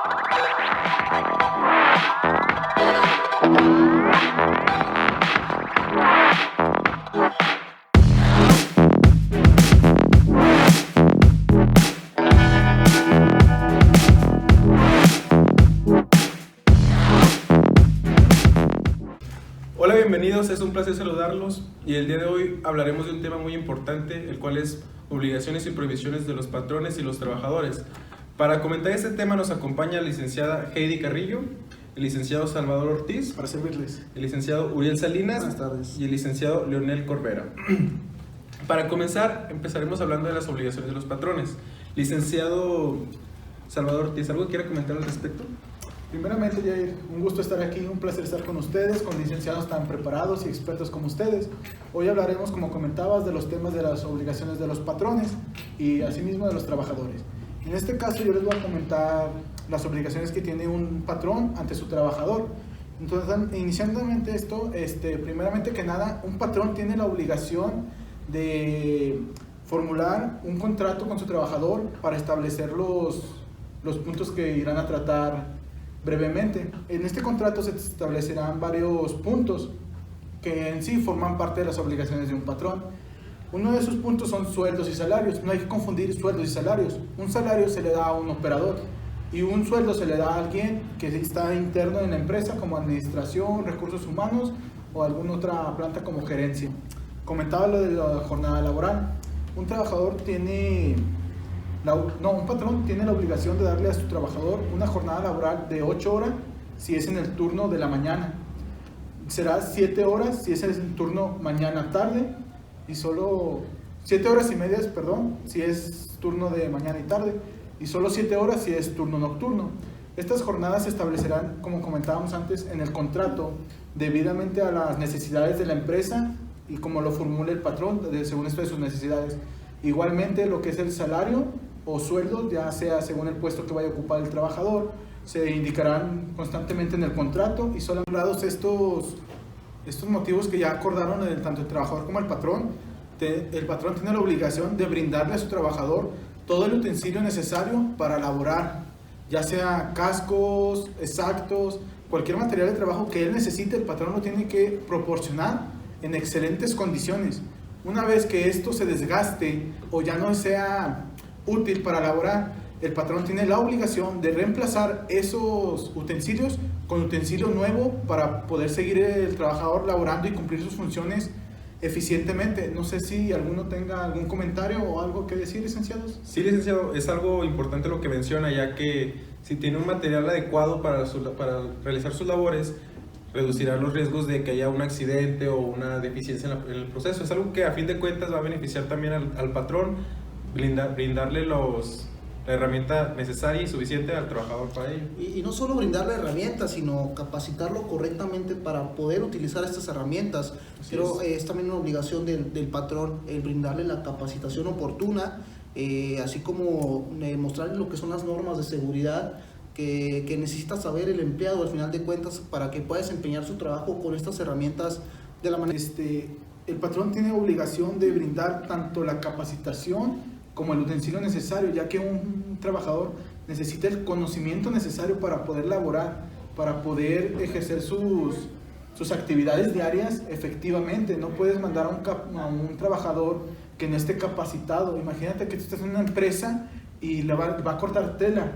Hola, bienvenidos, es un placer saludarlos y el día de hoy hablaremos de un tema muy importante, el cual es obligaciones y prohibiciones de los patrones y los trabajadores. Para comentar este tema nos acompaña la licenciada Heidi Carrillo, el licenciado Salvador Ortiz, para servirles, el licenciado Uriel Salinas. Buenas tardes. Y el licenciado Leonel Corbera. Para comenzar, empezaremos hablando de las obligaciones de los patrones. Licenciado Salvador Ortiz, ¿algo que quiera comentar al respecto? Primeramente, Jair, un gusto estar aquí, un placer estar con ustedes, con licenciados tan preparados y expertos como ustedes. Hoy hablaremos, como comentabas, de los temas de las obligaciones de los patrones y asimismo de los trabajadores. En este caso yo les voy a comentar las obligaciones que tiene un patrón ante su trabajador. Entonces, inicialmente esto, primeramente que nada, un patrón tiene la obligación de formular un contrato con su trabajador para establecer los puntos que irán a tratar brevemente. En este contrato se establecerán varios puntos que en sí forman parte de las obligaciones de un patrón. Uno de esos puntos son sueldos y salarios. No hay que confundir sueldos y salarios. Un salario se le da a un operador y un sueldo se le da a alguien que está interno en la empresa, como administración, recursos humanos o alguna otra planta como gerencia. Comentaba lo de la jornada laboral. Un patrón tiene la obligación de darle a su trabajador una jornada laboral de 8 horas si es en el turno de la mañana. Será 7 horas si es en el turno mañana-tarde y solo 7 horas y media, si es turno de mañana y tarde, y solo 7 horas si es turno nocturno. Estas jornadas se establecerán, como comentábamos antes, en el contrato debidamente a las necesidades de la empresa y como lo formule el patrón según esto de sus necesidades. Igualmente lo que es el salario o sueldo, ya sea según el puesto que vaya a ocupar el trabajador, se indicarán constantemente en el contrato y solo hablados estos motivos que ya acordaron tanto el trabajador como el patrón tiene la obligación de brindarle a su trabajador todo el utensilio necesario para laborar, ya sea cascos, exactos, cualquier material de trabajo que él necesite, el patrón lo tiene que proporcionar en excelentes condiciones. Una vez que esto se desgaste o ya no sea útil para laborar, el patrón tiene la obligación de reemplazar esos utensilios con utensilio nuevo para poder seguir el trabajador laborando y cumplir sus funciones eficientemente. No sé si alguno tenga algún comentario o algo que decir, licenciados. Sí, licenciado, es algo importante lo que menciona, ya que si tiene un material adecuado para realizar sus labores, reducirá los riesgos de que haya un accidente o una deficiencia en el proceso. Es algo que a fin de cuentas va a beneficiar también al patrón, brindarle la herramienta necesaria y suficiente al trabajador para ello. Y no solo brindarle herramientas, sino capacitarlo correctamente para poder utilizar estas herramientas. Creo es también una obligación del patrón el brindarle la capacitación oportuna, así como mostrarle lo que son las normas de seguridad que necesita saber el empleado al final de cuentas para que pueda desempeñar su trabajo con estas herramientas de la manera. El patrón tiene obligación de brindar tanto la capacitación como el utensilio necesario, ya que un trabajador necesita el conocimiento necesario para poder laborar, para poder ejercer sus actividades diarias efectivamente. No puedes mandar a un trabajador que no esté capacitado. Imagínate que tú estás en una empresa y le va a cortar tela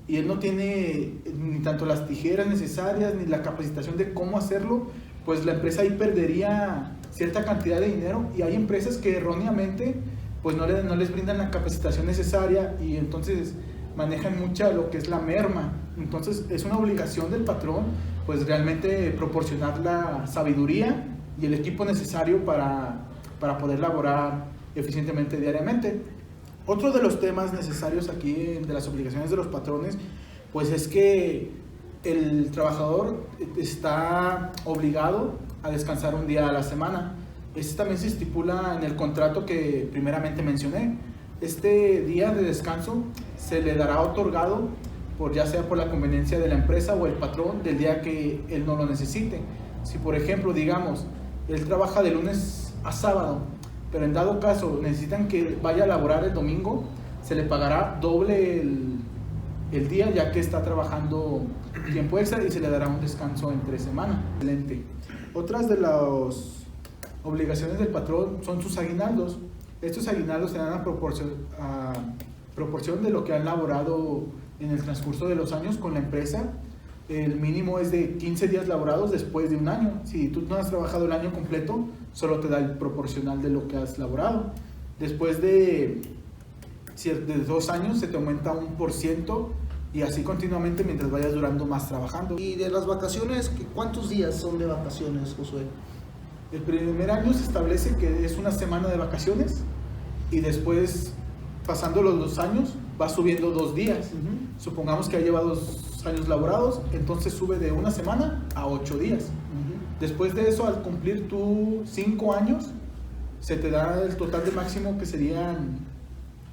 y él no tiene ni tanto las tijeras necesarias ni la capacitación de cómo hacerlo, pues la empresa ahí perdería cierta cantidad de dinero, y hay empresas que erróneamente pues no les brindan la capacitación necesaria y entonces manejan mucha lo que es la merma. Entonces es una obligación del patrón pues realmente proporcionar la sabiduría y el equipo necesario para poder laborar eficientemente diariamente. Otro de los temas necesarios aquí de las obligaciones de los patrones pues es que el trabajador está obligado a descansar un día a la semana. Este también se estipula en el contrato que primeramente mencioné. Este día de descanso se le dará otorgado ya sea por la conveniencia de la empresa o el patrón del día que él no lo necesite. Si por ejemplo, digamos, él trabaja de lunes a sábado, pero en dado caso necesitan que vaya a laborar el domingo, se le pagará doble el día, ya que está trabajando tiempo extra, y se le dará un descanso entre semana. Excelente. Otras de las obligaciones del patrón son sus aguinaldos. Estos aguinaldos se dan a proporción de lo que han laborado en el transcurso de los años con la empresa. El mínimo es de 15 días laborados después de un año. Si tú no has trabajado el año completo, solo te da el proporcional de lo que has laborado. Después de 2 años se te aumenta 1%, y así continuamente mientras vayas durando más trabajando. Y de las vacaciones, ¿cuántos días son de vacaciones, Josué? El primer año se establece que es una semana de vacaciones, y después, pasando los 2 años, va subiendo 2 días. Supongamos que ya lleva 2 años laborados, entonces sube de una semana a 8 días. Después de eso, al cumplir tus 5 años, se te da el total de máximo, que serían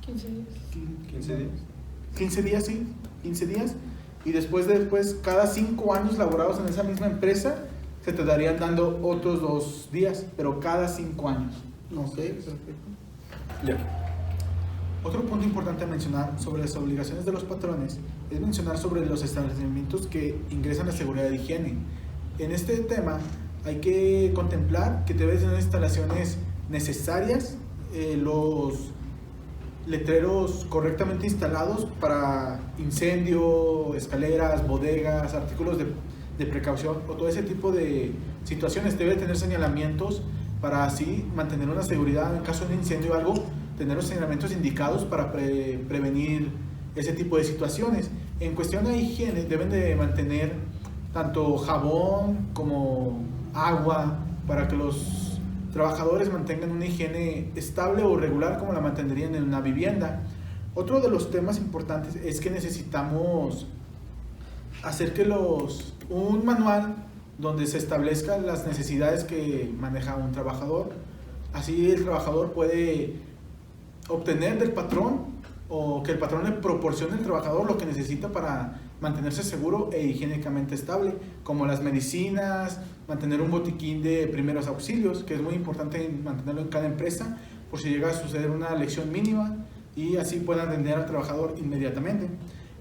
15 días. 15 días. 15 días, sí, 15 días. Y después, cada 5 años laborados en esa misma empresa, se te darían dando otros 2 días, pero cada 5 años. Ok, perfecto. Ya. Otro punto importante a mencionar sobre las obligaciones de los patrones es mencionar sobre los establecimientos que ingresan a seguridad de higiene. En este tema hay que contemplar que deben tener instalaciones necesarias, los letreros correctamente instalados para incendio, escaleras, bodegas, artículos de precaución o todo ese tipo de situaciones. Debe tener señalamientos para así mantener una seguridad en caso de un incendio o algo, tener los señalamientos indicados para prevenir ese tipo de situaciones. En cuestión de higiene, deben de mantener tanto jabón como agua para que los trabajadores mantengan una higiene estable o regular como la mantendrían en una vivienda. Otro de los temas importantes es que necesitamos hacer que un manual donde se establezcan las necesidades que maneja un trabajador. Así el trabajador puede obtener del patrón, o que el patrón le proporcione al trabajador lo que necesita para mantenerse seguro e higiénicamente estable, como las medicinas, mantener un botiquín de primeros auxilios, que es muy importante mantenerlo en cada empresa por si llega a suceder una lesión mínima, y así puedan atender al trabajador inmediatamente.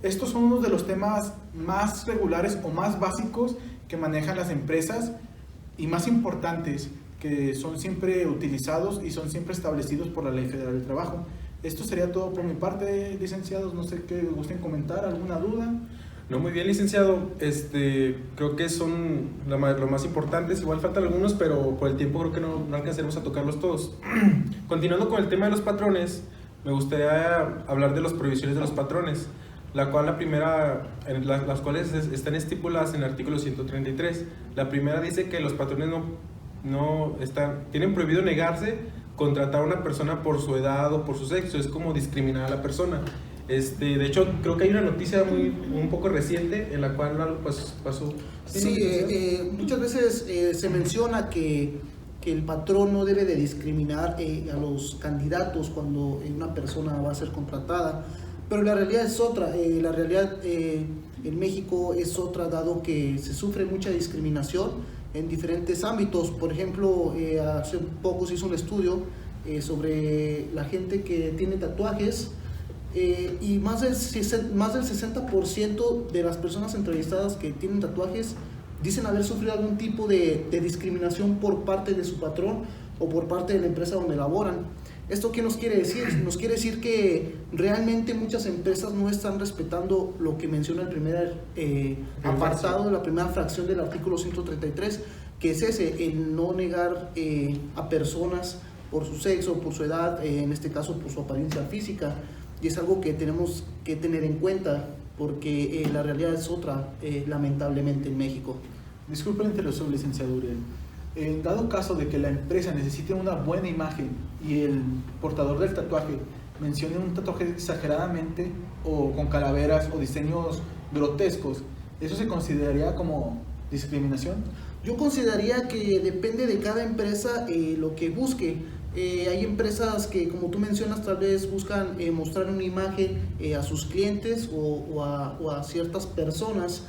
Estos son unos de los temas más regulares o más básicos que manejan las empresas y más importantes, que son siempre utilizados y son siempre establecidos por la Ley Federal del Trabajo. Esto sería todo por mi parte, licenciados. No sé qué gusten comentar, alguna duda. No, muy bien, licenciado. Creo que son lo más importantes. Igual faltan algunos, pero por el tiempo creo que no alcanzaremos a tocarlos todos. Continuando con el tema de los patrones, me gustaría hablar de las prohibiciones de los patrones, la cual las cuales están estipuladas en el artículo 133. La primera dice que los patrones tienen prohibido negarse contratar a una persona por su edad o por su sexo. Es como discriminar a la persona. De hecho, creo que hay una noticia un poco reciente en la cual pasó. Sí, muchas veces se menciona que el patrón no debe de discriminar a los candidatos cuando una persona va a ser contratada, pero la realidad es otra. La realidad en México es otra, dado que se sufre mucha discriminación en diferentes ámbitos. Por ejemplo, hace poco se hizo un estudio sobre la gente que tiene tatuajes, y más del 60% de las personas entrevistadas que tienen tatuajes dicen haber sufrido algún tipo de discriminación por parte de su patrón o por parte de la empresa donde laboran. ¿Esto qué nos quiere decir? Nos quiere decir que realmente muchas empresas no están respetando lo que menciona el primer apartado, la primera fracción del artículo 133, que es el no negar a personas por su sexo, por su edad, en este caso por su apariencia física. Y es algo que tenemos que tener en cuenta, porque la realidad es otra, lamentablemente, en México. Disculpe la interrupción, licenciado Uriel. En dado caso de que la empresa necesite una buena imagen y el portador del tatuaje mencione un tatuaje exageradamente o con calaveras o diseños grotescos, ¿eso se consideraría como discriminación? Yo consideraría que depende de cada empresa lo que busque. Hay empresas que, como tú mencionas, tal vez buscan mostrar una imagen a sus clientes o a ciertas personas.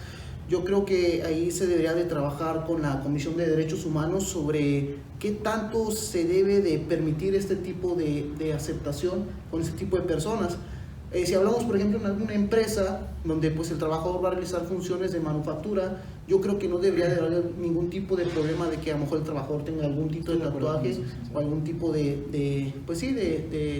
Yo creo que ahí se debería de trabajar con la Comisión de Derechos Humanos sobre qué tanto se debe de permitir este tipo de aceptación con este tipo de personas. Si hablamos, por ejemplo, en alguna empresa donde pues el trabajador va a realizar funciones de manufactura, yo creo que no debería de haber ningún tipo de problema de que a lo mejor el trabajador tenga algún tipo de tatuaje o algún tipo de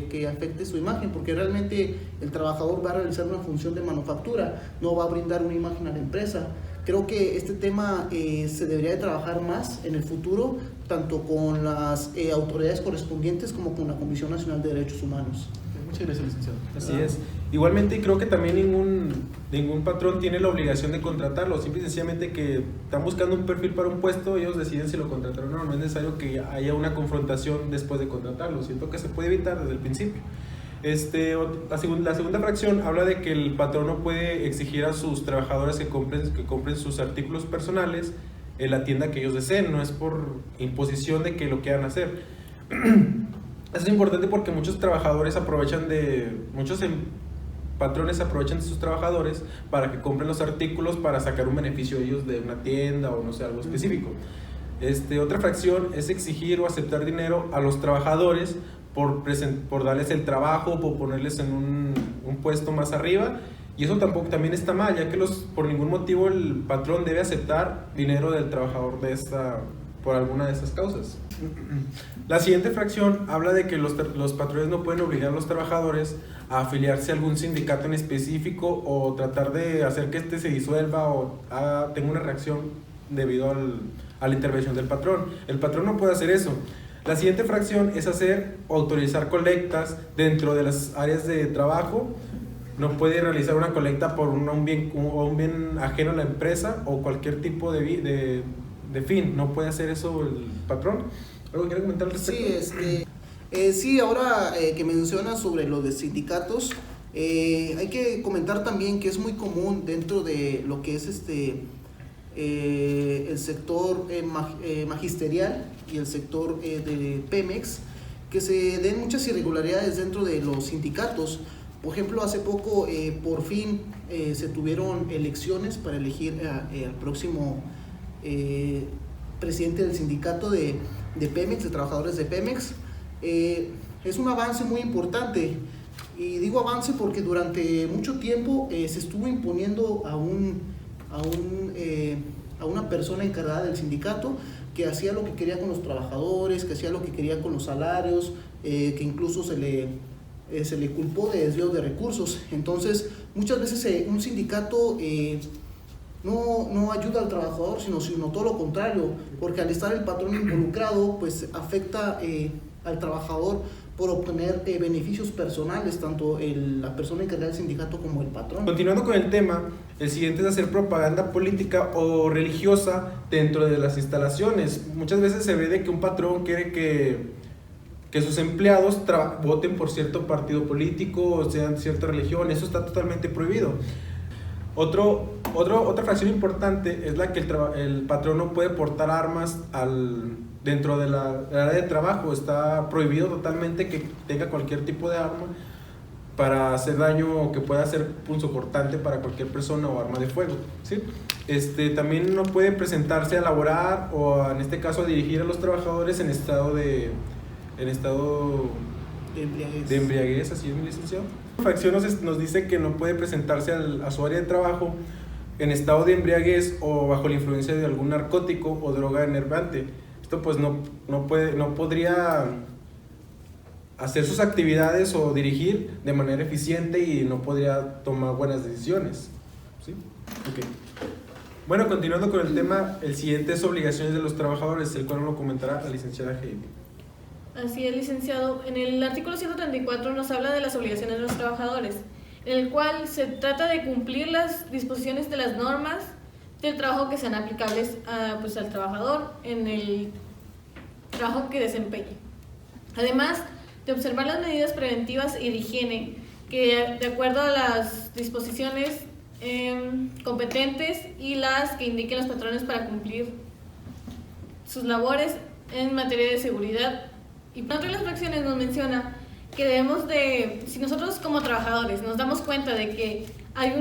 que afecte su imagen, porque realmente el trabajador va a realizar una función de manufactura, no va a brindar una imagen a la empresa. Creo que este tema se debería de trabajar más en el futuro, tanto con las autoridades correspondientes como con la Comisión Nacional de Derechos Humanos. Muchas gracias, licenciado. Así es. Igualmente creo que también ningún patrón tiene la obligación de contratarlo, simple y sencillamente que están buscando un perfil para un puesto, ellos deciden si lo contrataron o no, no es necesario que haya una confrontación después de contratarlo, siento que se puede evitar desde el principio. La segunda fracción habla de que el patrón no puede exigir a sus trabajadores que compren sus artículos personales en la tienda que ellos deseen, no es por imposición de que lo quieran hacer. Eso es importante porque muchos patrones aprovechan de sus trabajadores para que compren los artículos para sacar un beneficio ellos de una tienda o no sé, algo específico. Otra fracción es exigir o aceptar dinero a los trabajadores por darles el trabajo, por ponerles en un puesto más arriba, y eso también está mal, ya que por ningún motivo el patrón debe aceptar dinero del trabajador por alguna de esas causas. La siguiente fracción habla de que los patrones no pueden obligar a los trabajadores a afiliarse a algún sindicato en específico o tratar de hacer que este se disuelva o tenga una reacción debido a la intervención del patrón. El patrón no puede hacer eso. La siguiente fracción es autorizar colectas dentro de las áreas de trabajo. No puede realizar una colecta por un bien ajeno a la empresa o cualquier tipo de fin. No puede hacer eso el patrón. ¿Algo quiere comentar al respecto? Sí, ahora que mencionas sobre lo de sindicatos, hay que comentar también que es muy común dentro de lo que es el sector magisterial y el sector de Pemex, que se den muchas irregularidades dentro de los sindicatos. Por ejemplo, hace poco por fin se tuvieron elecciones para elegir al próximo presidente del sindicato de Pemex, de trabajadores de Pemex. Es un avance muy importante, y digo avance porque durante mucho tiempo se estuvo imponiendo a una persona encargada del sindicato que hacía lo que quería con los trabajadores, que hacía lo que quería con los salarios, que incluso se le culpó de desvío de recursos. Entonces, muchas veces un sindicato no ayuda al trabajador, sino todo lo contrario, porque al estar el patrón involucrado, pues afecta al trabajador por obtener beneficios personales, tanto la persona encargada del sindicato como el patrón. Continuando con el tema, el siguiente es hacer propaganda política o religiosa dentro de las instalaciones. Muchas veces se ve de que un patrón quiere que sus empleados voten por cierto partido político o sean cierta religión. Eso está totalmente prohibido. Otra fracción importante es la que el patrón no puede portar armas dentro de la área de trabajo. Está prohibido totalmente que tenga cualquier tipo de arma para hacer daño o que pueda ser punzocortante para cualquier persona o arma de fuego, ¿sí? También no puede presentarse a laborar o en este caso a dirigir a los trabajadores en estado de embriaguez, así es, mi licenciado. La fracción nos dice que no puede presentarse a su área de trabajo en estado de embriaguez o bajo la influencia de algún narcótico o droga enervante. Esto pues no podría hacer sus actividades o dirigir de manera eficiente y no podría tomar buenas decisiones, ¿sí? Okay. Bueno, continuando con el tema, el siguiente es obligaciones de los trabajadores, el cual lo comentará la licenciada Heidi. Así es, licenciado. En el artículo 134 nos habla de las obligaciones de los trabajadores, en el cual se trata de cumplir las disposiciones de las normas del trabajo que sean aplicables al trabajador en el trabajo que desempeñe. Además de observar las medidas preventivas y de higiene que, de acuerdo a las disposiciones competentes y las que indiquen los patrones para cumplir sus labores en materia de seguridad. Y dentro de las fracciones nos menciona que debemos de, si nosotros como trabajadores nos damos cuenta de que hay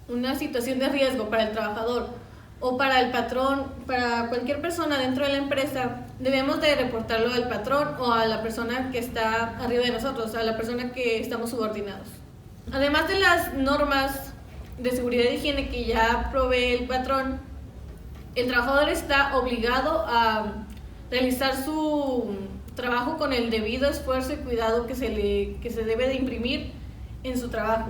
una situación de riesgo para el trabajador o para el patrón, para cualquier persona dentro de la empresa, debemos de reportarlo al patrón o a la persona que está arriba de nosotros, a la persona que estamos subordinados. Además de las normas de seguridad y higiene que ya provee el patrón, el trabajador está obligado a realizar su trabajo con el debido esfuerzo y cuidado que se debe de imprimir en su trabajo.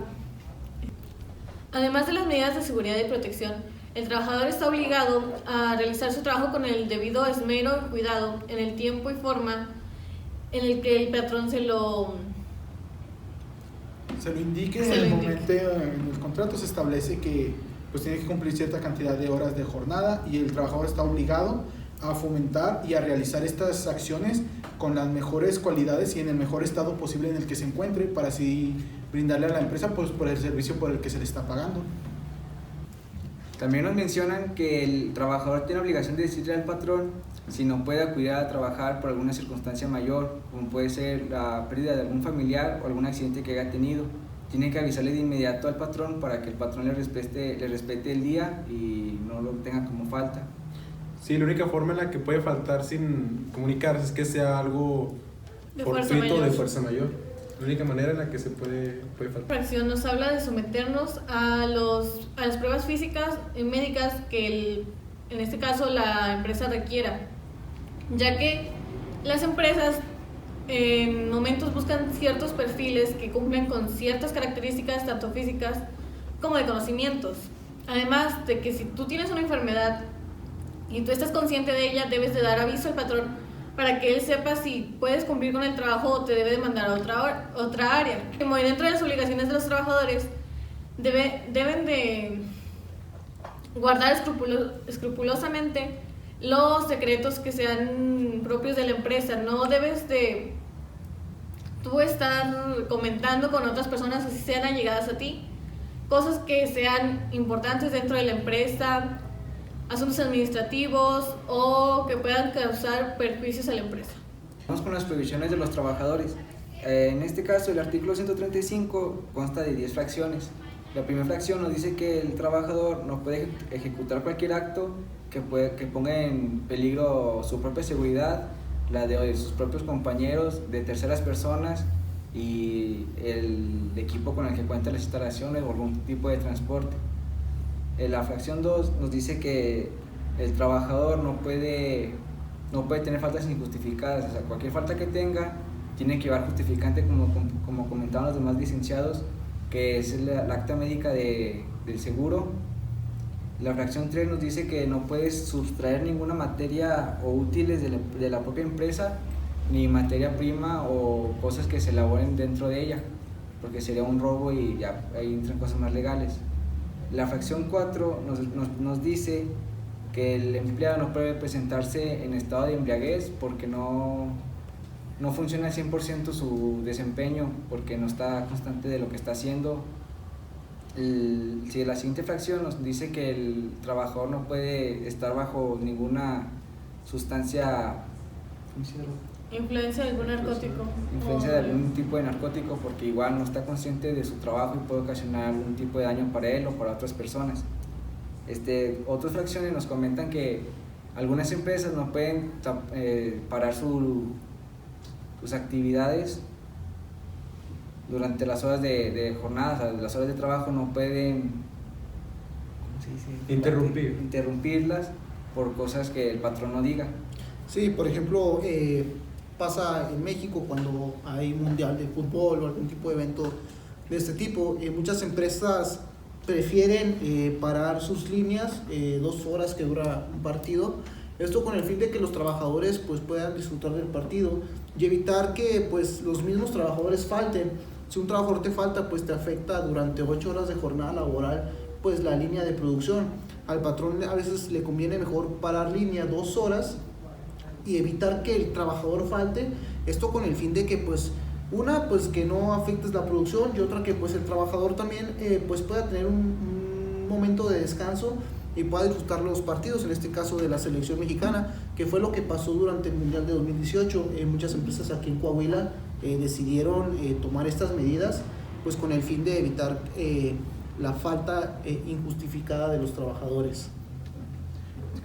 Además de las medidas de seguridad y protección, el trabajador está obligado a realizar su trabajo con el debido esmero y cuidado en el tiempo y forma en el que el patrón se lo indique. Se En lo el indique. momento en el contrato se establece que pues tiene que cumplir cierta cantidad de horas de jornada y el trabajador está obligado a fomentar y a realizar estas acciones con las mejores cualidades y en el mejor estado posible en el que se encuentre, para así brindarle a la empresa pues por el servicio por el que se le está pagando. También nos mencionan que el trabajador tiene obligación de decirle al patrón si no puede acudir a trabajar por alguna circunstancia mayor, como puede ser la pérdida de algún familiar o algún accidente que haya tenido. Tiene que avisarle de inmediato al patrón para que el patrón le respete el día y no lo tenga como falta. Sí, la única forma en la que puede faltar sin comunicarse es que sea algo De fuerza fortuito mayor. de fuerza mayor. La única manera en la que se puede faltar. fracción nos habla de someternos a las pruebas físicas y médicas que en este caso la empresa requiera, ya que las empresas en momentos buscan ciertos perfiles que cumplen con ciertas características tanto físicas como de conocimientos. Además de que si tú tienes una enfermedad y tú estás consciente de ella, debes de dar aviso al patrón para que él sepa si puedes cumplir con el trabajo o te debe de mandar a otra área. Como dentro de las obligaciones de los trabajadores, deben de guardar escrupulosamente los secretos que sean propios de la empresa. No debes de tú estar comentando con otras personas, así sean allegadas a ti, cosas que sean importantes dentro de la empresa, asuntos administrativos o que puedan causar perjuicios a la empresa. Vamos con las prohibiciones de los trabajadores. En este caso, el artículo 135 consta de 10 fracciones. La primera fracción nos dice que el trabajador no puede ejecutar cualquier acto que ponga en peligro su propia seguridad, la de sus propios compañeros, de terceras personas y el equipo con el que cuentan las instalaciones o algún tipo de transporte. La fracción 2 nos dice que el trabajador no puede tener faltas injustificadas, o sea, cualquier falta que tenga tiene que llevar justificante, como comentaban los demás licenciados, que es la acta médica del seguro. La fracción 3 nos dice que no puedes sustraer ninguna materia o útiles de la propia empresa, ni materia prima o cosas que se elaboren dentro de ella, porque sería un robo y ya ahí entran cosas más legales. La fracción 4 nos dice que el empleado no puede presentarse en estado de embriaguez porque no funciona al 100% su desempeño, porque no está constante de lo que está haciendo. La siguiente fracción nos dice que el trabajador no puede estar bajo ninguna sustancia, Influencia de algún narcótico. influencia de algún tipo de narcótico, porque igual no está consciente de su trabajo y puede ocasionar algún tipo de daño para él o para otras personas. Otras fracciones nos comentan que algunas empresas no pueden parar sus actividades durante las horas de jornada, o sea, las horas de trabajo no pueden, ¿cómo se dice? Interrumpirlas por cosas que el patrón no diga. Sí, por ejemplo, pasa en México cuando hay mundial de fútbol o algún tipo de evento de este tipo. Muchas empresas prefieren parar sus líneas 2 horas que dura un partido. Esto con el fin de que los trabajadores pues, puedan disfrutar del partido y evitar que pues, los mismos trabajadores falten. Si un trabajador te falta, pues te afecta durante 8 horas de jornada laboral pues, la línea de producción. Al patrón a veces le conviene mejor parar línea 2 horas y evitar que el trabajador falte, esto con el fin de que pues que no afectes la producción y otra que pues el trabajador también pues pueda tener un momento de descanso y pueda disfrutar los partidos, en este caso de la selección mexicana, que fue lo que pasó durante el Mundial de 2018. Muchas empresas aquí en Coahuila decidieron tomar estas medidas pues con el fin de evitar la falta injustificada de los trabajadores.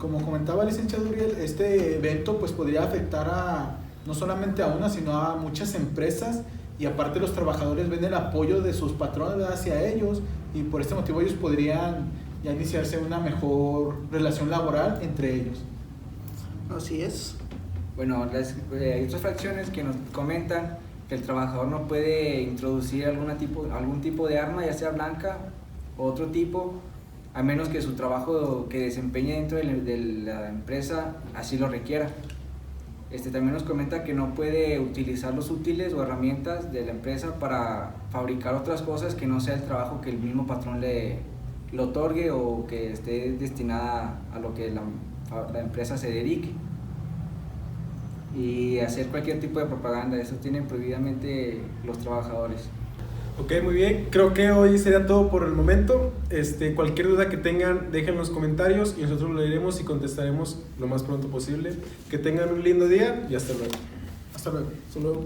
Como comentaba el licenciado Uriel, este evento pues podría afectar no solamente a una, sino a muchas empresas, y aparte los trabajadores ven el apoyo de sus patrones hacia ellos, y por este motivo ellos podrían ya iniciarse una mejor relación laboral entre ellos. Así es. Bueno, hay otras fracciones que nos comentan que el trabajador no puede introducir algún tipo de arma, ya sea blanca o otro tipo, a menos que su trabajo que desempeñe dentro de la empresa así lo requiera. También nos comenta que no puede utilizar los útiles o herramientas de la empresa para fabricar otras cosas que no sea el trabajo que el mismo patrón le otorgue o que esté destinada a lo que la empresa se dedique. Y hacer cualquier tipo de propaganda, eso tienen prohibidamente los trabajadores. Ok, muy bien. Creo que hoy sería todo por el momento. Cualquier duda que tengan, dejen en los comentarios y nosotros lo leeremos y contestaremos lo más pronto posible. Que tengan un lindo día y hasta luego. Hasta luego. Hasta luego.